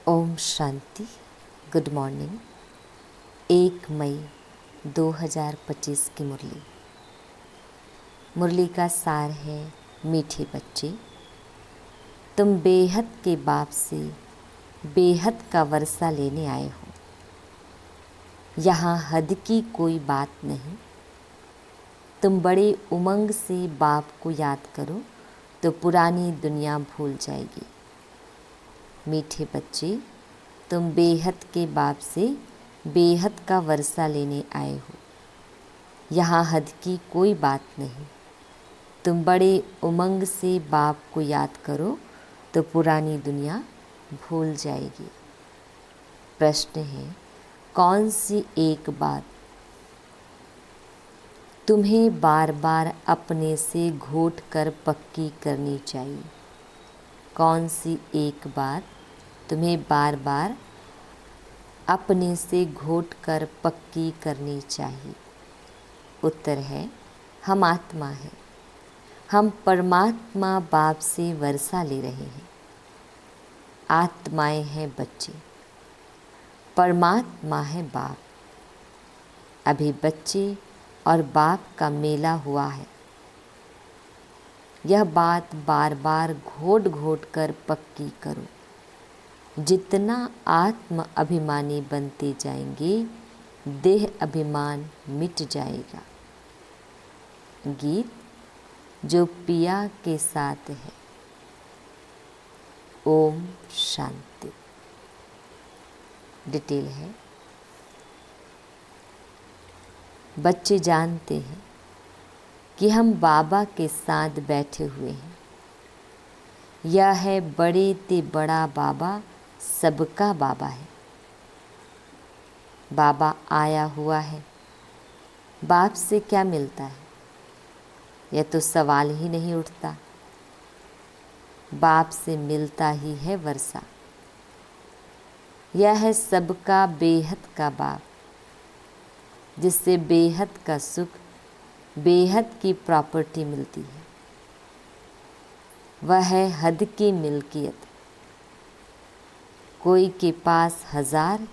Om Shanti. Good morning. 1 मई 2025 की मुरली का सार है, मीठे बच्चे, तुम बेहद के बाप से बेहद का वर्षा लेने आए हो। यहाँ हद की कोई बात नहीं। तुम बड़े उमंग से बाप को याद करो तो पुरानी दुनिया भूल जाएगी। मीठे बच्चे, तुम बेहद के बाप से बेहद का वर्षा लेने आए हो। यहाँ हद की कोई बात नहीं। तुम बड़े उमंग से बाप को याद करो तो पुरानी दुनिया भूल जाएगी। प्रश्न है, कौन सी एक बात तुम्हें बार बार अपने से घोट कर पक्की करनी चाहिए? कौन सी एक बात तुम्हें बार बार अपने से घोट कर पक्की करनी चाहिए? उत्तर है, हम आत्मा हैं। हम परमात्मा बाप से वर्षा ले रहे हैं। आत्माएं हैं बच्चे, परमात्मा है बाप। अभी बच्चे और बाप का मेला हुआ है। यह बात बार बार घोट घोट कर पक्की करो। जितना आत्म अभिमानी बनते जाएंगे, देह अभिमान मिट जाएगा। गीत जो पिया के साथ है। ओम शांति। डिटेल है, बच्चे जानते हैं कि हम बाबा के साथ बैठे हुए हैं। यह है बड़े ते बड़ा बाबा, सबका बाबा है। बाबा आया हुआ है। बाप से क्या मिलता है? यह तो सवाल ही नहीं उठता। बाप से मिलता ही है वर्षा। यह है सबका बेहद का बाप, जिससे बेहद का सुख, बेहद की प्रॉपर्टी मिलती है। वह है हद की मिल्कियत। कोई के पास 1000,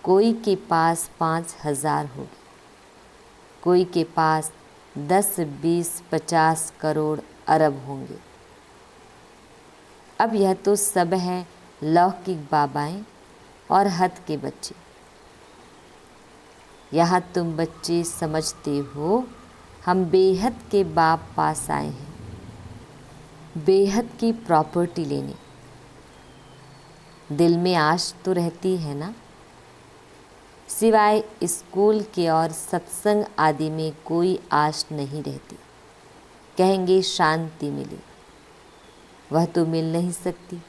कोई के पास 5000 होगी, कोई के पास 10, 20, 50 करोड़ अरब होंगे। अब यह तो सब है लौकिक बाबाएं और हद के बच्चे। यहाँ तुम बच्चे समझते हो हम बेहद के बाप पास आए हैं, बेहद की प्रॉपर्टी लेने। दिल में आश तो रहती है ना? सिवाय स्कूल के और सत्संग आदि में कोई आश नहीं रहती। कहेंगे शांति मिली, वह तो मिल नहीं सकती।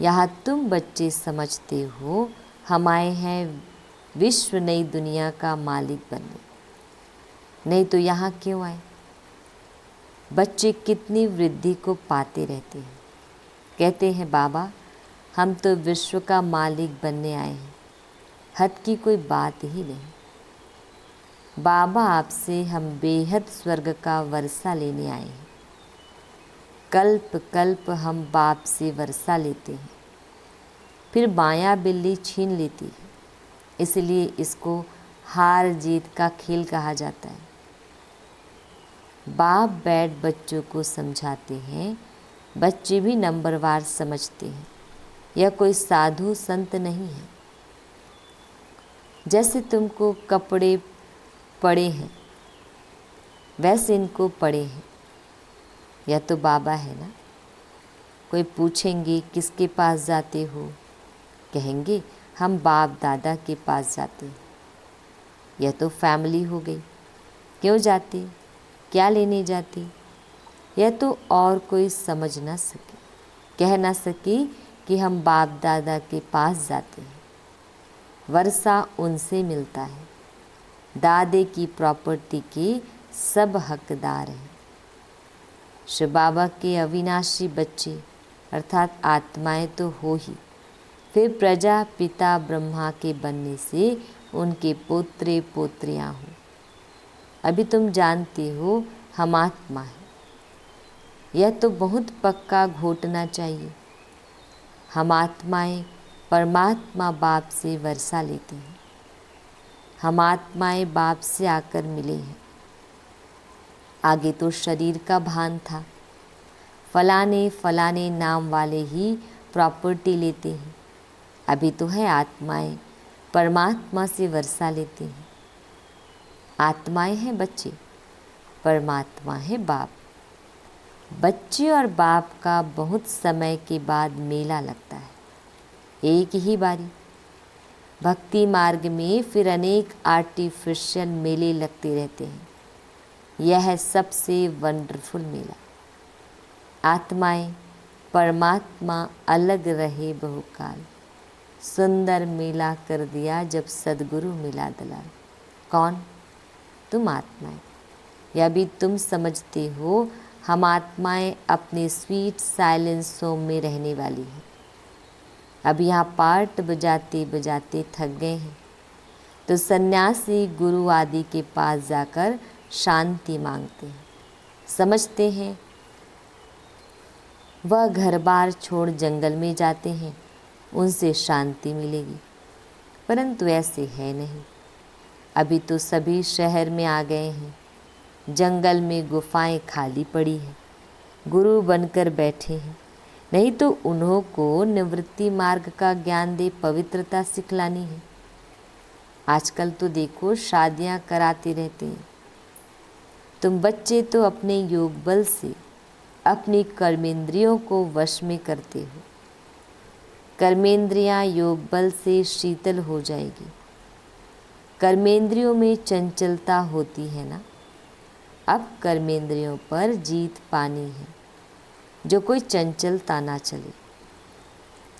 यहाँ तुम बच्चे समझते हो हम आए हैं विश्व नई दुनिया का मालिक बनने। नहीं तो यहाँ क्यों आए? बच्चे कितनी वृद्धि को पाते रहते हैं। कहते हैं बाबा हम तो विश्व का मालिक बनने आए हैं। हद की कोई बात ही नहीं। बाबा आपसे हम बेहद स्वर्ग का वर्षा लेने आए हैं। कल्प कल्प हम बाप से वर्षा लेते हैं, फिर माया बिल्ली छीन लेती है। इसलिए इसको हार जीत का खेल कहा जाता है। बाप बैठ बच्चों को समझाते हैं। बच्चे भी नंबरवार समझते हैं। यह कोई साधु संत नहीं है। जैसे तुमको कपड़े पड़े हैं वैसे इनको पड़े हैं। यह तो बाबा है ना। कोई पूछेंगे किसके पास जाते हो? कहेंगे हम बाप दादा के पास जाते हैं। यह तो फैमिली हो गई। क्यों जाते? क्या लेने जाते? यह तो और कोई समझ ना सके, कह ना सके कि हम बाप दादा के पास जाते हैं। वर्षा उनसे मिलता है। दादे की प्रॉपर्टी के सब हकदार हैं। शिव बाबा के अविनाशी बच्चे अर्थात आत्माएं तो हो ही, फिर प्रजा पिता ब्रह्मा के बनने से उनके पोत्रे पोत्रियां हो। अभी तुम जानते हो हम आत्मा हैं। यह तो बहुत पक्का घोटना चाहिए। हम आत्माएं परमात्मा बाप से वर्षा लेते हैं। हम आत्माएं बाप से आकर मिले हैं। आगे तो शरीर का भान था, फलाने फलाने नाम वाले ही प्रॉपर्टी लेते हैं। अभी तो है आत्माएं परमात्मा से वर्षा लेते हैं। आत्माएं हैं बच्चे, परमात्मा है बाप। बच्चे और बाप का बहुत समय के बाद मेला लगता है, एक ही बारी। भक्ति मार्ग में फिर अनेक आर्टिफिशियल मेले लगते रहते हैं। यह है सबसे वंडरफुल मेला। आत्माएं परमात्मा अलग रहे बहुकाल, सुंदर मेला कर दिया जब सदगुरु मिला दलाल। कौन? तुम आत्माएं। या भी तुम समझते हो हम आत्माएं अपने स्वीट साइलेंस होम में रहने वाली हैं। अब यहाँ पार्ट बजाते बजाते थक गए हैं तो सन्यासी गुरु आदि के पास जाकर शांति मांगते हैं। समझते हैं वह घर बार छोड़ जंगल में जाते हैं, उनसे शांति मिलेगी, परंतु ऐसे है नहीं। अभी तो सभी शहर में आ गए हैं, जंगल में गुफाएं खाली पड़ी हैं, गुरु बनकर बैठे हैं। नहीं तो उन्हों को निवृत्ति मार्ग का ज्ञान दे पवित्रता सिखलानी है। आजकल तो देखो शादियां कराते रहते हैं। तुम बच्चे तो अपने योग बल से अपनी कर्मेंद्रियों को वश में करते हो। कर्मेंद्रियां योग बल से शीतल हो जाएगी। कर्मेंद्रियों में चंचलता होती है ना, अब कर्मेंद्रियों पर जीत पानी है, जो कोई चंचलता ना चले।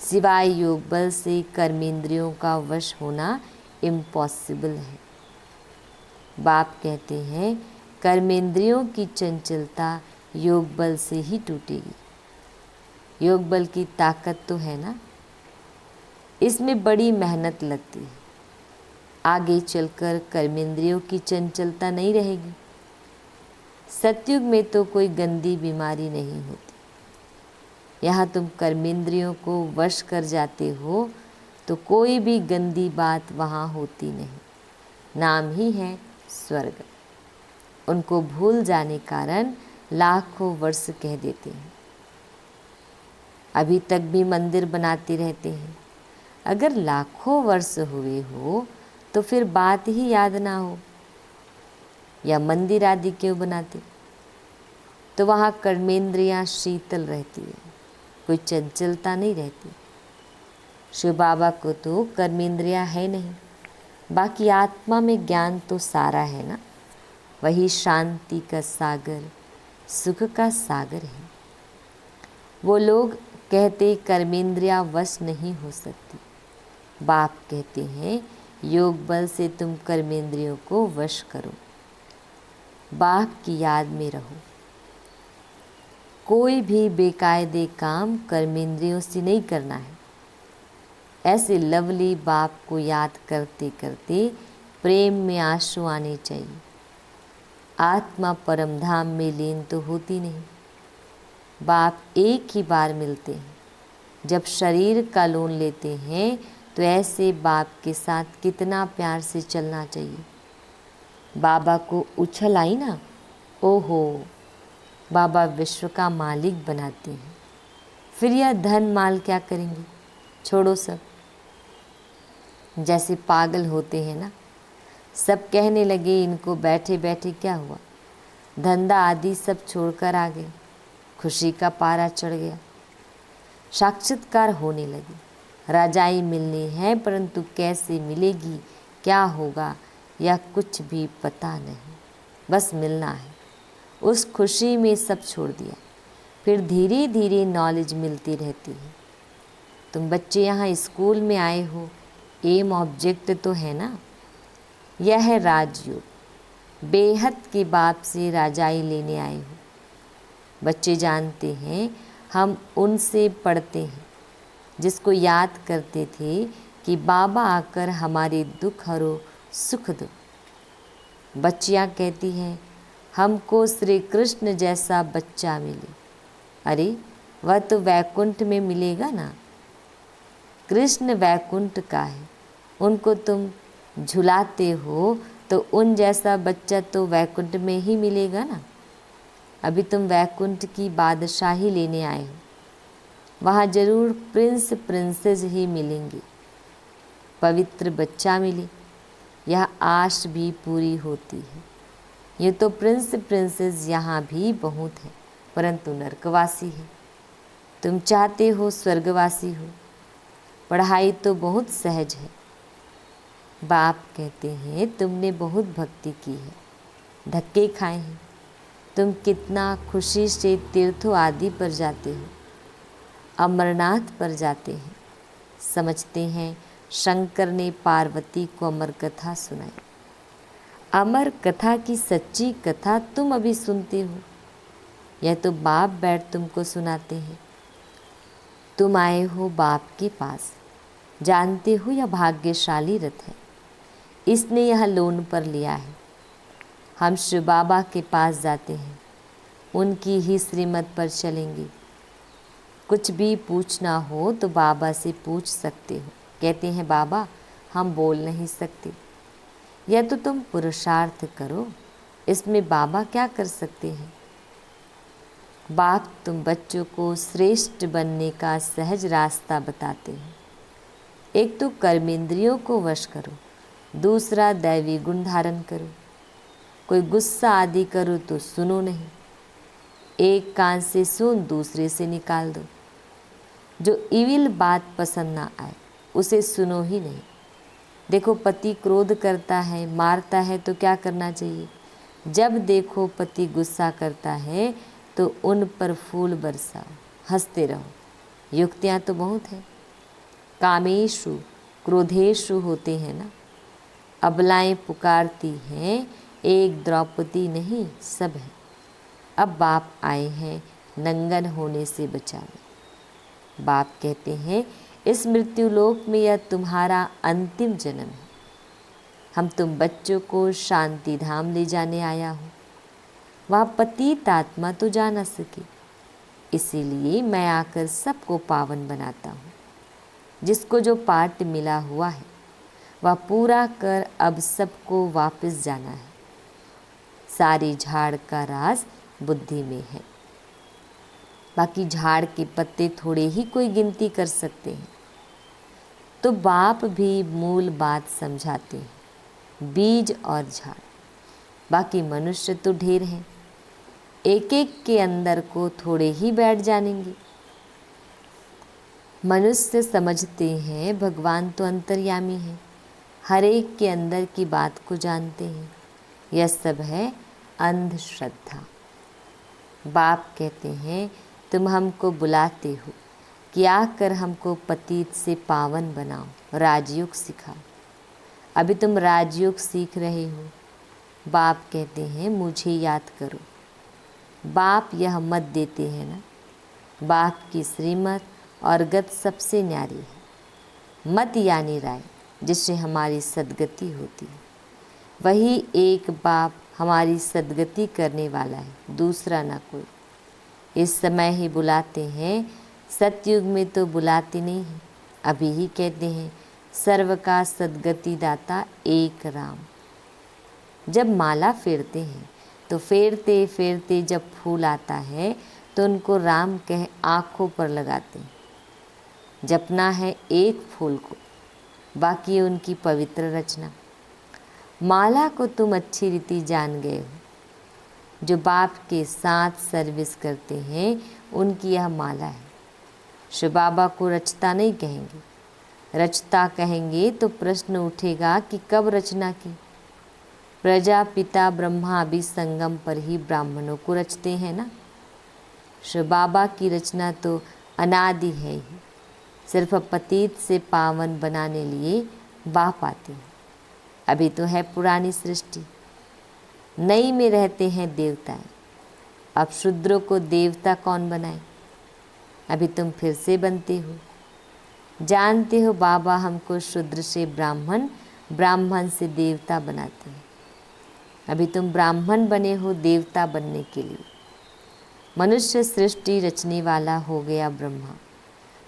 सिवाय योग बल से कर्मेंद्रियों का वश होना इम्पॉसिबल है। बाप कहते हैं कर्मेंद्रियों की चंचलता योग बल से ही टूटेगी। योग बल की ताकत तो है ना, इसमें बड़ी मेहनत लगती है। आगे चलकर कर्मेंद्रियों की चंचलता नहीं रहेगी। सतयुग में तो कोई गंदी बीमारी नहीं होती। यहाँ तुम कर्मेंद्रियों को वश कर जाते हो तो कोई भी गंदी बात वहाँ होती नहीं। नाम ही है स्वर्ग। उनको भूल जाने कारण लाखों वर्ष कह देते हैं। अभी तक भी मंदिर बनाते रहते हैं। अगर लाखों वर्ष हुए हो तो फिर बात ही याद ना हो, या मंदिर आदि क्यों बनाते? तो वहाँ कर्मेंद्रियाँ शीतल रहती है, कोई चंचलता नहीं रहती। शिव बाबा को तो कर्मेंद्रियाँ है नहीं, बाकी आत्मा में ज्ञान तो सारा है ना। वही शांति का सागर, सुख का सागर है। वो लोग कहते कर्मेंद्रियाँ वश नहीं हो सकती। बाप कहते हैं योग बल से तुम कर्मेंद्रियों को वश करो। बाप की याद में रहो। कोई भी बेकायदे काम कर्मेंद्रियों से नहीं करना है। ऐसे लवली बाप को याद करते करते प्रेम में आंसू आने चाहिए। आत्मा परम धाम में लीन तो होती नहीं। बाप एक ही बार मिलते हैं। जब शरीर का लोन लेते हैं तो ऐसे बाप के साथ कितना प्यार से चलना चाहिए। बाबा को उछल आई ना, ओहो, बाबा विश्व का मालिक बनाते हैं। फिर यह धन माल क्या करेंगे? छोड़ो सब। जैसे पागल होते हैं ना, सब कहने लगे इनको बैठे बैठे क्या हुआ, धंधा आदि सब छोड़कर आ गए। खुशी का पारा चढ़ गया। साक्षात्कार होने लगी। राजाई मिलनी है, परंतु कैसे मिलेगी, क्या होगा, या कुछ भी पता नहीं। बस मिलना है। उस खुशी में सब छोड़ दिया। फिर धीरे धीरे नॉलेज मिलती रहती है। तुम बच्चे यहाँ स्कूल में आए हो, एम ऑब्जेक्ट तो है ना। यह है राजयोग। बेहद के बाप से राजाई लेने आए हो। बच्चे जानते हैं हम उनसे पढ़ते हैं जिसको याद करते थे कि बाबा आकर हमारे दुख हरो, सुख दो। बच्चियाँ कहती हैं हमको श्री कृष्ण जैसा बच्चा मिले। अरे वह तो वैकुंठ में मिलेगा ना। कृष्ण वैकुंठ का है, उनको तुम झुलाते हो तो उन जैसा बच्चा तो वैकुंठ में ही मिलेगा ना। अभी तुम वैकुंठ की बादशाही लेने आए हो, वहाँ जरूर प्रिंस प्रिंसेस ही मिलेंगे, पवित्र बच्चा मिले, यह आश भी पूरी होती है। ये तो प्रिंस प्रिंसेस यहाँ भी बहुत है, परंतु नरकवासी है। तुम चाहते हो स्वर्गवासी हो। पढ़ाई तो बहुत सहज है। बाप कहते हैं तुमने बहुत भक्ति की है, धक्के खाए हैं। तुम कितना खुशी से तीर्थों आदि पर जाते हो, अमरनाथ पर जाते हैं। समझते हैं शंकर ने पार्वती को अमर कथा सुनाई। अमर कथा की सच्ची कथा तुम अभी सुनते हो, यह तो बाप बैठ तुमको सुनाते हैं। तुम आए हो बाप के पास, जानते हो यह भाग्यशाली रथ है, इसने यह लोन पर लिया है। हम शिव बाबा के पास जाते हैं, उनकी ही श्रीमत पर चलेंगे। कुछ भी पूछना हो तो बाबा से पूछ सकते हो। कहते हैं बाबा हम बोल नहीं सकते। यह तो तुम पुरुषार्थ करो, इसमें बाबा क्या कर सकते हैं। बाप तुम बच्चों को श्रेष्ठ बनने का सहज रास्ता बताते हैं। एक तो कर्मेंद्रियों को वश करो, दूसरा दैवी गुण धारण करो। कोई गुस्सा आदि करो तो सुनो नहीं, एक कान से सुन दूसरे से निकाल दो। जो इविल बात पसंद ना आए उसे सुनो ही नहीं। देखो पति क्रोध करता है, मारता है तो क्या करना चाहिए। जब देखो पति गुस्सा करता है तो उन पर फूल बरसाओ, हंसते रहो। युक्तियाँ तो बहुत हैं। कामेशु क्रोधेशु होते हैं ना। अबलाएं पुकारती हैं, एक द्रौपदी नहीं सब है। अब बाप आए हैं नंगन होने से बचाने। बाप कहते हैं इस मृत्यु लोक में यह तुम्हारा अंतिम जन्म है। हम तुम बच्चों को शांति धाम ले जाने आया हूँ। वहाँ पतित आत्मा तो जा न सके, इसीलिए मैं आकर सबको पावन बनाता हूँ। जिसको जो पाठ मिला हुआ है वह पूरा कर अब सबको वापस जाना है। सारी झाड़ का राज बुद्धि में है। बाकी झाड़ के पत्ते थोड़े ही कोई गिनती कर सकते हैं। तो बाप भी मूल बात समझाते हैं, बीज और झाड़। बाकी मनुष्य तो ढेर हैं, एक एक के अंदर को थोड़े ही बैठ जानेंगे। मनुष्य समझते हैं भगवान तो अंतर्यामी है, हर एक के अंदर की बात को जानते हैं। यह सब है अंधश्रद्धा। बाप कहते हैं तुम हमको बुलाते हो कि आकर हमको पतित से पावन बनाओ, राजयोग सिखाओ। अभी तुम राजयोग सीख रहे हो। बाप कहते हैं मुझे याद करो। बाप यह मत देते हैं ना, बाप की श्रीमत और गत सबसे न्यारी है। मत यानी राय, जिससे हमारी सद्गति होती है। वही एक बाप हमारी सद्गति करने वाला है, दूसरा ना कोई। इस समय ही बुलाते हैं, सतयुग में तो बुलाते नहीं हैं। अभी ही कहते हैं सर्व का सद्गति दाता एक राम। जब माला फेरते हैं तो फेरते फेरते जब फूल आता है तो उनको राम कह आँखों पर लगाते हैं। जपना है एक फूल को, बाकी उनकी पवित्र रचना। माला को तुम अच्छी रीति जान गए हो। जो बाप के साथ सर्विस करते हैं उनकी यह माला है। शिव बाबा को रचता नहीं कहेंगे, रचता कहेंगे तो प्रश्न उठेगा कि कब रचना की। प्रजापिता ब्रह्मा भी संगम पर ही ब्राह्मणों को रचते हैं ना। शिव बाबा की रचना तो अनादि है ही, सिर्फ पतित से पावन बनाने लिए बाप आते हैं। अभी तो है पुरानी सृष्टि, नई में रहते हैं देवताएं। अब शूद्रों को देवता कौन बनाए। अभी तुम फिर से बनते हो। जानते हो बाबा हमको शूद्र से ब्राह्मण, ब्राह्मण से देवता बनाते हैं। अभी तुम ब्राह्मण बने हो देवता बनने के लिए। मनुष्य सृष्टि रचने वाला हो गया ब्रह्मा,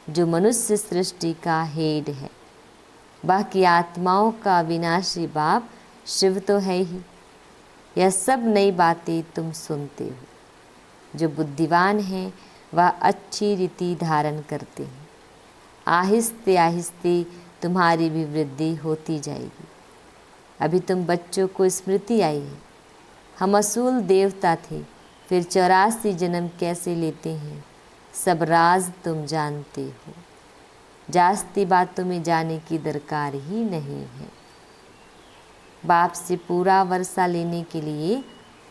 जो मनुष्य सृष्टि का हेड है। बाकी आत्माओं का विनाशी बाप शिव तो है ही। यह सब नई बातें तुम सुनते हो। जो बुद्धिमान हैं वह अच्छी रीति धारण करते हैं। आहिस्ते आहिस्ते तुम्हारी भी वृद्धि होती जाएगी। अभी तुम बच्चों को स्मृति आई है, हम असूल देवता थे, फिर 84 जन्म कैसे लेते हैं, सब राज तुम जानते हो। जास्ती बातों में जाने की दरकार ही नहीं है। बाप से पूरा वर्षा लेने के लिए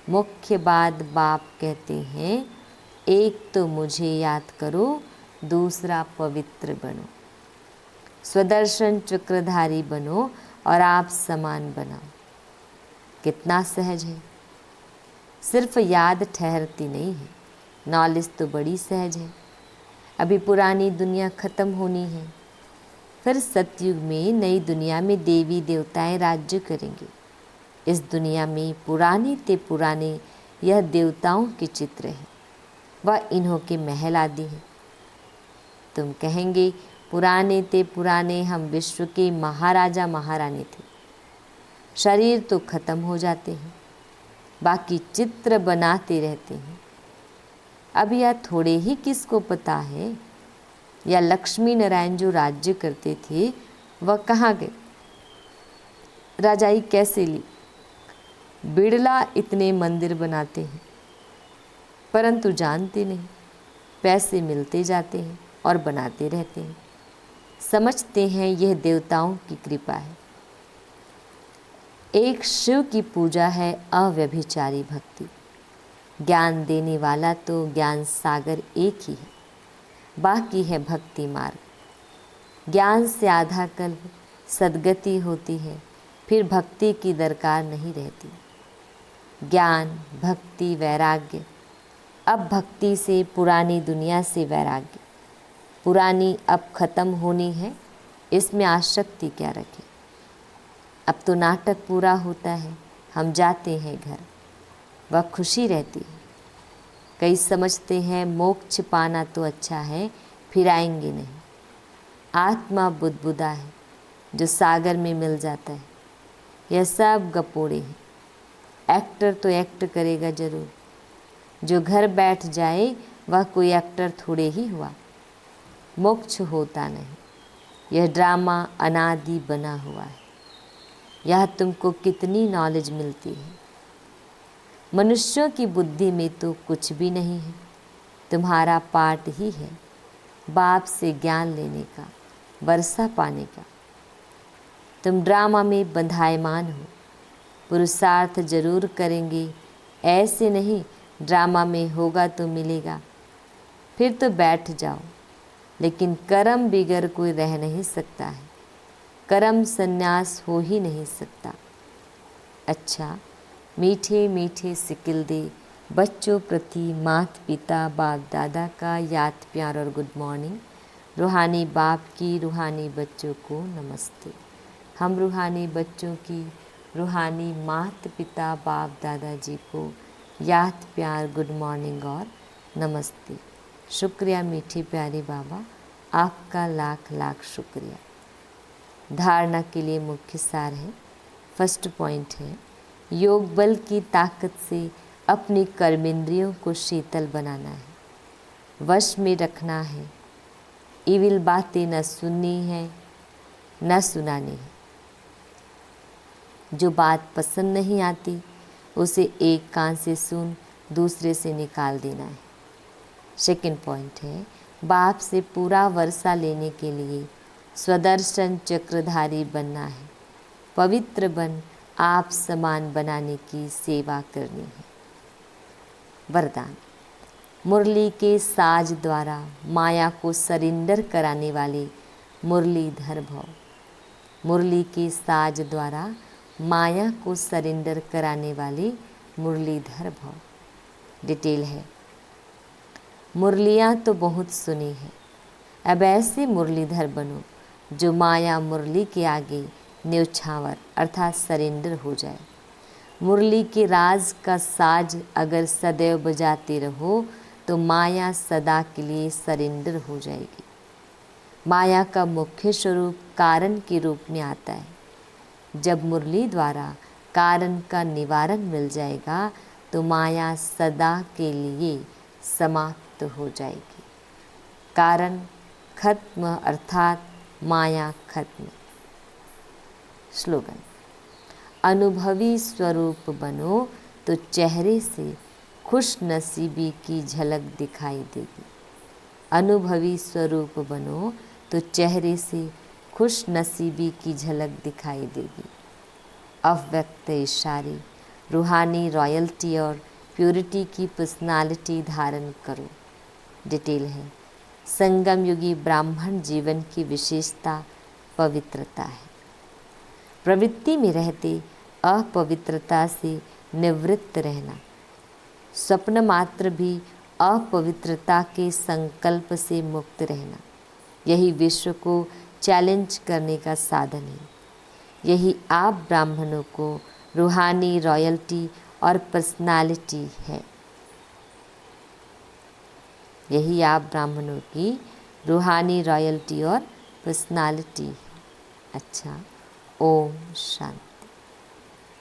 मुख्य बात बाप कहते हैं, एक तो मुझे याद करो, दूसरा पवित्र बनो, स्वदर्शन चक्रधारी बनो और आप समान बनाओ। कितना सहज है। सिर्फ याद ठहरती नहीं है, नॉलेज तो बड़ी सहज है। अभी पुरानी दुनिया ख़त्म होनी है, फिर सतयुग में नई दुनिया में देवी देवताएं राज्य करेंगे। इस दुनिया में पुराने ते पुराने यह देवताओं के चित्र हैं, वह इन्हों के महल आदि हैं। तुम कहेंगे पुराने ते पुराने हम विश्व के महाराजा महारानी थे। शरीर तो खत्म हो जाते हैं, बाकी चित्र बनाते रहते हैं। अब यह थोड़े ही किसको पता है, या लक्ष्मी नारायण जो राज्य करते थे वह कहाँ गए, राजाई कैसे ली। बिड़ला इतने मंदिर बनाते हैं परंतु जानते नहीं, पैसे मिलते जाते हैं और बनाते रहते हैं। समझते हैं यह देवताओं की कृपा है। एक शिव की पूजा है अव्यभिचारी भक्ति। ज्ञान देने वाला तो ज्ञान सागर एक ही है, बाकी है भक्ति मार्ग। ज्ञान से आधा कल सद्गति होती है, फिर भक्ति की दरकार नहीं रहती। ज्ञान, भक्ति, वैराग्य। अब भक्ति से पुरानी दुनिया से वैराग्य। पुरानी अब खत्म होनी है, इसमें आसक्ति क्या रखें। अब तो नाटक पूरा होता है, हम जाते हैं घर, वह खुशी रहती है। कई समझते हैं मोक्ष पाना तो अच्छा है, फिर आएंगे नहीं। आत्मा बुदबुदा है जो सागर में मिल जाता है। यह सब गपोड़े हैं। एक्टर तो एक्ट करेगा जरूर, जो घर बैठ जाए वह कोई एक्टर थोड़े ही हुआ। मोक्ष होता नहीं, यह ड्रामा अनादि बना हुआ है। यह तुमको कितनी नॉलेज मिलती है। मनुष्यों की बुद्धि में तो कुछ भी नहीं है। तुम्हारा पाठ ही है बाप से ज्ञान लेने का, वर्षा पाने का। तुम ड्रामा में बंधायमान हो। पुरुषार्थ जरूर करेंगे, ऐसे नहीं ड्रामा में होगा तो मिलेगा, फिर तो बैठ जाओ। लेकिन कर्म बिगर कोई रह नहीं सकता है, कर्म संन्यास हो ही नहीं सकता। अच्छा, मीठे मीठे सिकिल दे बच्चों प्रति माता पिता बाप दादा का याद प्यार और गुड मॉर्निंग। रूहानी बाप की रूहानी बच्चों को नमस्ते। हम रूहानी बच्चों की रूहानी माता पिता बाप दादाजी को याद प्यार गुड मॉर्निंग और नमस्ते। शुक्रिया मीठे प्यारे बाबा, आपका लाख लाख शुक्रिया। धारणा के लिए मुख्य सार है। फर्स्ट पॉइंट है, योग बल की ताकत से अपनी कर्मेंद्रियों को शीतल बनाना है, वश में रखना है। इविल बातें न सुननी है न सुनानी है। जो बात पसंद नहीं आती उसे एक कान से सुन दूसरे से निकाल देना है। सेकंड पॉइंट है, बाप से पूरा वर्षा लेने के लिए स्वदर्शन चक्रधारी बनना है। पवित्र बन आप समान बनाने की सेवा करनी है। वरदान, मुरली के साज द्वारा माया को सरेंडर कराने वाले मुरलीधर भव। मुरली के साज द्वारा माया को सरेंडर कराने वाले मुरलीधर भव। डिटेल है, मुरलियाँ तो बहुत सुनी है, अब ऐसे मुरलीधर बनो जो माया मुरली के आगे न्यौछावर अर्थात सरेंडर हो जाए। मुरली के राज का साज अगर सदैव बजाते रहो तो माया सदा के लिए सरेंडर हो जाएगी। माया का मुख्य स्वरूप कारण के रूप में आता है। जब मुरली द्वारा कारण का निवारण मिल जाएगा तो माया सदा के लिए समाप्त हो जाएगी। कारण खत्म अर्थात माया खत्म। स्लोगन: अनुभवी स्वरूप बनो तो चेहरे से खुश नसीबी की झलक दिखाई देगी। अनुभवी स्वरूप बनो तो चेहरे से खुश नसीबी की झलक दिखाई देगी। अव्यक्त इशारे, रूहानी रॉयल्टी और प्योरिटी की पर्सनालिटी धारण करो। डिटेल है: संगम युगी ब्राह्मण जीवन की विशेषता पवित्रता है। प्रवृत्ति में रहते अपवित्रता से निवृत्त रहना। स्वप्न मात्र भी अपवित्रता के संकल्प से मुक्त रहना। यही विश्व को चैलेंज करने का साधन है। यही आप ब्राह्मणों को रूहानी रॉयल्टी और पर्सनालिटी है। यही आप ब्राह्मणों की रूहानी रॉयल्टी और पर्सनालिटी है। अच्छा, ओम शांति।